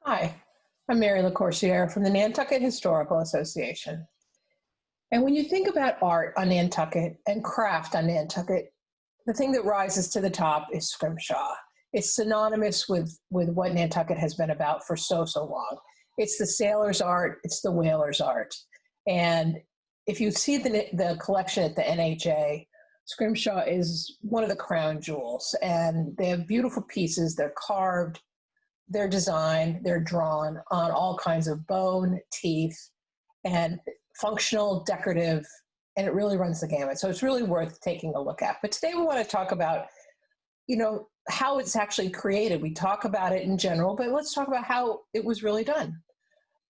Hi, I'm Mary Lacoursiere from the Nantucket Historical Association. And when you think about art on Nantucket and craft on Nantucket, the thing that rises to the top is Scrimshaw. It's synonymous with what Nantucket has been about for so long. It's the sailor's art, it's the whaler's art. And if you see the collection at the NHA, Scrimshaw is one of the crown jewels. And they have beautiful pieces, they're carved, they're designed, they're drawn on all kinds of bone, teeth, and functional, decorative, and it really runs the gamut. So it's really worth taking a look at. But today we want to talk about, how it's actually created. We talk about it in general, but let's talk about how it was really done.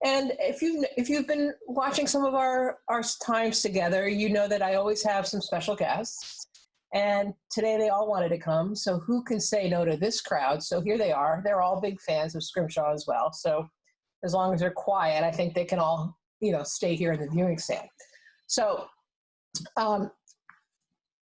And if you've been watching some of our times together, you know that I always have some special guests. And today they all wanted to come. So who can say no to this crowd? So here they are. They're all big fans of Scrimshaw as well. So as long as they're quiet, I think they can all, stay here in the viewing stand. So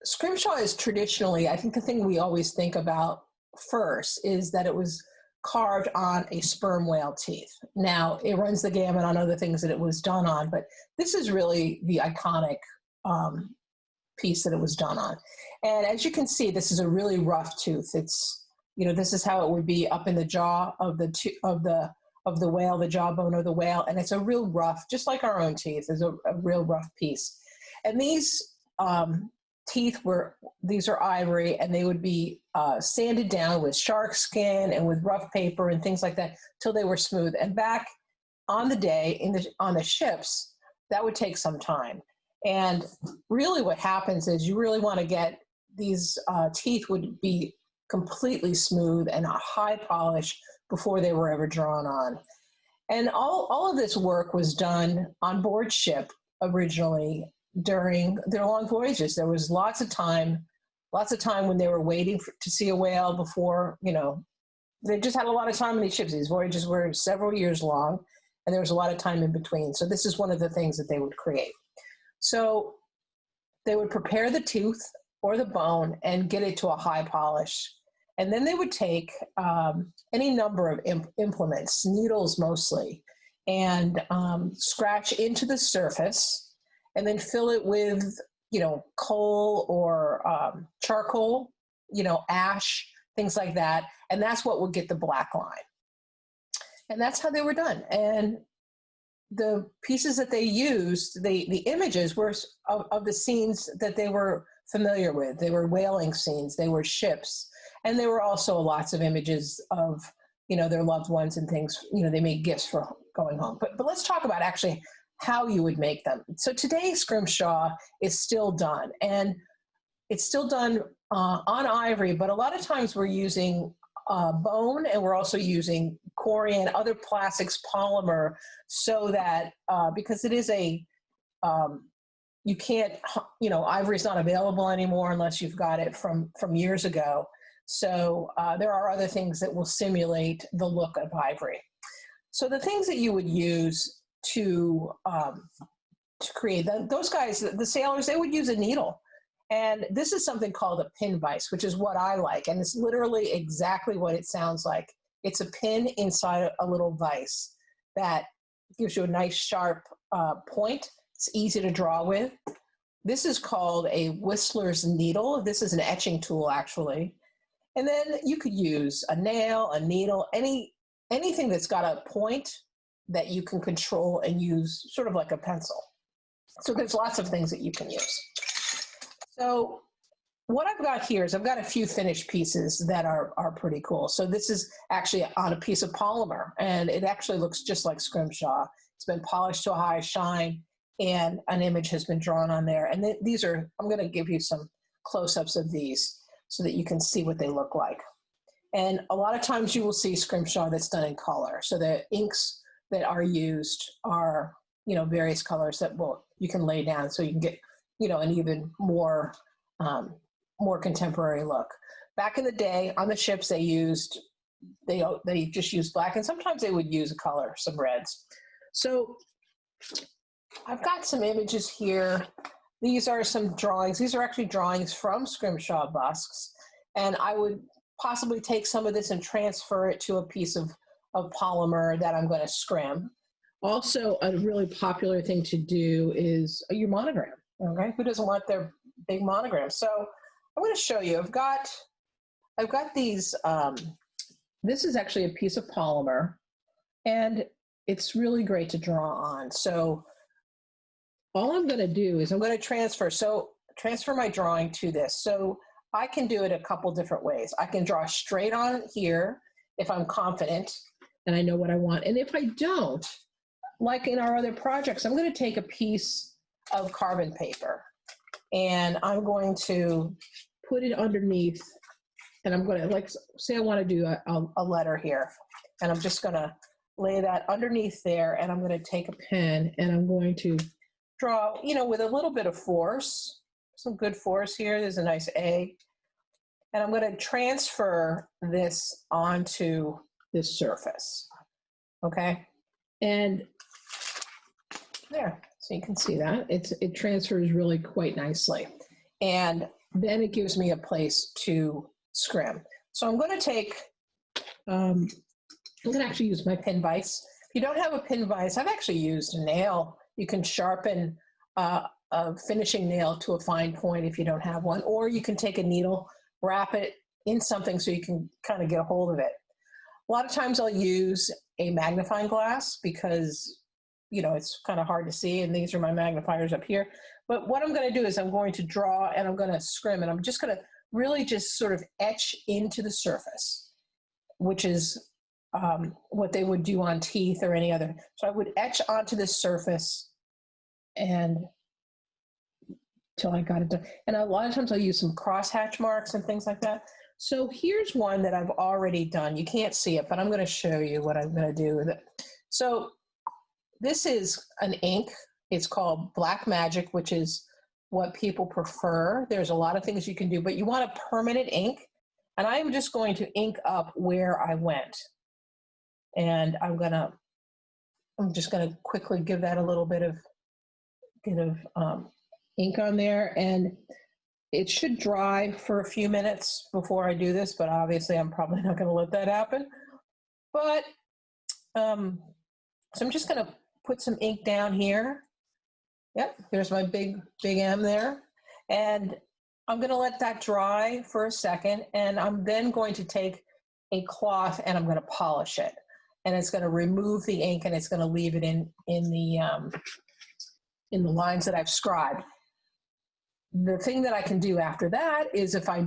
Scrimshaw is traditionally, I think the thing we always think about first is that it was carved on a sperm whale teeth. Now, it runs the gamut on other things that it was done on, but this is really the iconic piece that it was done on. And as you can see, this is a really rough tooth. It's, this is how it would be up in the jaw of the whale, the jawbone of the whale, and it's a real rough, just like our own teeth, is a real rough piece. And these teeth these are ivory, and they would be sanded down with shark skin and with rough paper and things like that till they were smooth. And back on the day on the ships, that would take some time. And really what happens is you really want to get these teeth would be completely smooth and a high polish before they were ever drawn on. And all of this work was done on board ship originally during their long voyages. There was lots of time when they were waiting to see a whale before, they just had a lot of time on these ships. These voyages were several years long, and there was a lot of time in between. So this is one of the things that they would create. So they would prepare the tooth or the bone and get it to a high polish. And then they would take any number of implements, needles mostly, and scratch into the surface and then fill it with, coal or charcoal, ash, things like that. And that's what would get the black line. And that's how they were done. And the pieces that they used, the images were of the scenes that they were familiar with. They were whaling scenes, they were ships, and there were also lots of images of, their loved ones and things, they made gifts for going home. But let's talk about actually how you would make them. So today Scrimshaw is still done, and it's still done on ivory, but a lot of times we're using bone, and we're also using corian, other plastics, polymer, so that because it is you can't, ivory is not available anymore unless you've got it from years ago. So there are other things that will simulate the look of ivory. So the things that you would use to create those guys, the sailors, they would use a needle. And this is something called a pin vise, which is what I like. And it's literally exactly what it sounds like. It's a pin inside a little vise that gives you a nice sharp point. It's easy to draw with. This is called a whistler's needle. This is an etching tool, actually. And then you could use a nail, a needle, anything that's got a point that you can control and use sort of like a pencil. So there's lots of things that you can use. So what I've got here is I've got a few finished pieces that are pretty cool. So this is actually on a piece of polymer, and it actually looks just like Scrimshaw. It's been polished to a high shine, and an image has been drawn on there. And these are, I'm going to give you some close-ups of these so that you can see what they look like. And a lot of times you will see Scrimshaw that's done in color. So the inks that are used are, various colors that you can lay down so you can get, an even more contemporary look. Back in the day on the ships, they just used black, and sometimes they would use a color, some reds. So I've got some images here. These are some drawings. These are actually drawings from Scrimshaw busks, and I would possibly take some of this and transfer it to a piece of of polymer that I'm going to scrim. Also, a really popular thing to do is your monogram. Okay, who doesn't want their big monogram? So I'm going to show you. I've got these. This is actually a piece of polymer, and it's really great to draw on. So all I'm going to do is I'm going to transfer my drawing to this. So I can do it a couple different ways. I can draw straight on here if I'm confident and I know what I want. And if I don't, like in our other projects, I'm going to take a piece of carbon paper and I'm going to put it underneath, and I'm going to, like, say I want to do a letter here, and I'm just going to lay that underneath there, and I'm going to take a pen and I'm going to draw, with a little bit of force, some good force here. There's a nice A. And I'm going to transfer this onto this surface. Okay. And there, so you can see that it transfers really quite nicely. And then it gives me a place to scrim. So I'm going to take, I'm going to actually use my pin vise. If you don't have a pin vise, I've actually used a nail. You can sharpen a finishing nail to a fine point if you don't have one, or you can take a needle, wrap it in something so you can kind of get a hold of it. A lot of times I'll use a magnifying glass because, it's kind of hard to see, and these are my magnifiers up here. But what I'm going to do is I'm going to draw and I'm going to scrim, and I'm just going to really just sort of etch into the surface, which is what they would do on teeth or any other. So I would etch onto this surface and till I got it done. And a lot of times I'll use some crosshatch marks and things like that. So here's one that I've already done. You can't see it, but I'm going to show you what I'm going to do with it. So this is an ink. It's called Black Magic, which is what people prefer. There's a lot of things you can do, but you want a permanent ink. And I'm just going to ink up where I went. And I'm just going to quickly give that a little bit of ink on there, and it should dry for a few minutes before I do this, but obviously I'm probably not going to let that happen. But so I'm just going to put some ink down here. Yep, there's my big M there, and I'm going to let that dry for a second, and I'm then going to take a cloth and I'm going to polish it, and it's going to remove the ink, and it's going to leave it in the lines that I've scribed. The thing that I can do after that is if I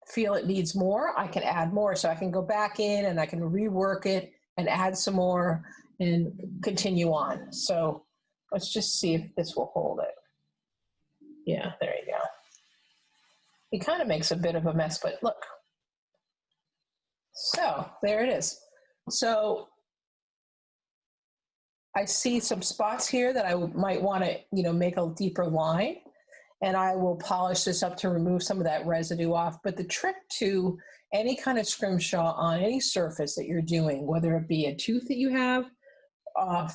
feel it needs more, I can add more. So I can go back in and I can rework it and add some more and continue on. So let's just see if this will hold it. Yeah, there you go. It kind of makes a bit of a mess, but look. So there it is. So I see some spots here that I might want to, make a deeper line, and I will polish this up to remove some of that residue off. But the trick to any kind of scrimshaw on any surface that you're doing, whether it be a tooth that you have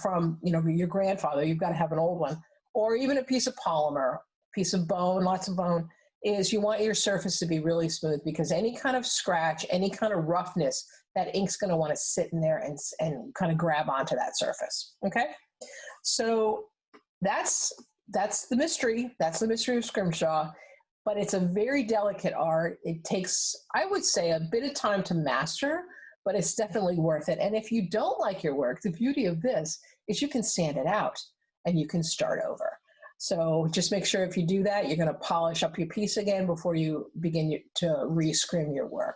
from, your grandfather, you've got to have an old one, or even a piece of polymer, piece of bone, lots of bone, is you want your surface to be really smooth, because any kind of scratch, any kind of roughness, that ink's going to want to sit in there and kind of grab onto that surface. Okay, so that's the mystery. That's the mystery of scrimshaw, but it's a very delicate art. It takes, I would say, a bit of time to master, but it's definitely worth it. And if you don't like your work, the beauty of this is you can sand it out and you can start over. So just make sure if you do that, you're going to polish up your piece again before you begin to re-scrim your work.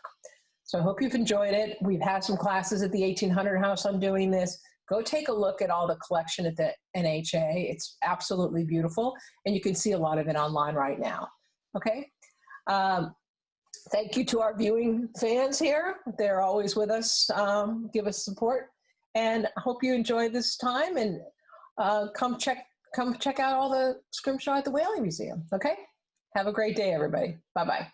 So I hope you've enjoyed it. We've had some classes at the 1800 House on doing this. Go take a look at all the collection at the NHA. It's absolutely beautiful, and you can see a lot of it online right now. Okay. Thank you to our viewing fans here. They're always with us, give us support, and I hope you enjoyed this time, and come check out all the scrimshaw at the Whaling Museum. Okay. Have a great day, everybody. Bye-bye.